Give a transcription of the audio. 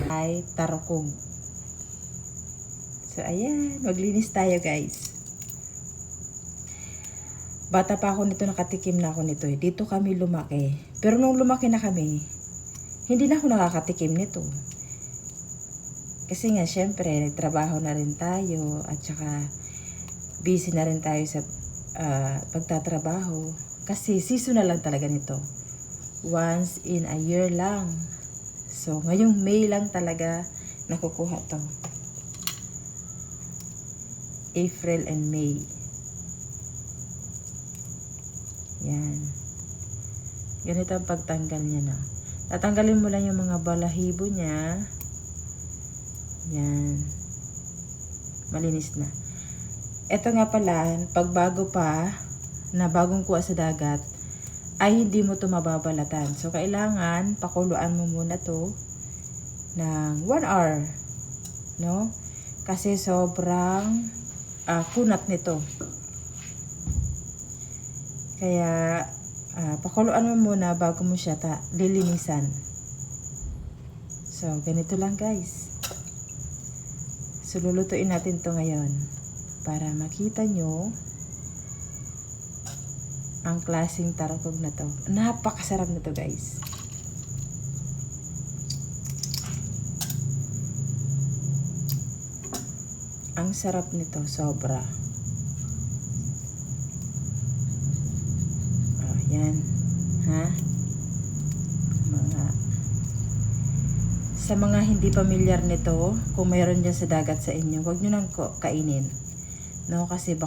ay tarukog. So, ayan. Maglinis tayo, guys. Bata pa ako nito, nakatikim na ako nito eh. Dito kami lumaki. Pero nung lumaki na kami, hindi na ako nakakatikim nito. Kasi nga, syempre, nagtrabaho na rin tayo. At saka, busy na rin tayo sa pagtatrabaho. Kasi, seasonal lang talaga nito. Once in a year lang. So, ngayong May lang talaga nakukuha to. April and May. Yan. Ganito ang pagtanggal niya na. Tatanggalin mo lang yung mga balahibo niya. Yan. Malinis na. Ito nga pala, pag bago pa, na bagong kuha sa dagat, ay hindi mo to mababalatan. So, kailangan pakuluan mo muna to ng 1 hour. No? Kasi sobrang kunat nito. Kaya, pakuluan mo muna bago mo siya lilinisan. So, ganito lang guys. So, lulutuin natin to ngayon. Para makita nyo ang klaseng tarukog na to. Napakasarap na to guys. Ang sarap nito, sobra. Yan. Ha? Sa mga hindi pamilyar nito, kung mayroon dyan sa dagat sa inyo, huwag nyo nang kainin. No? Kasi baka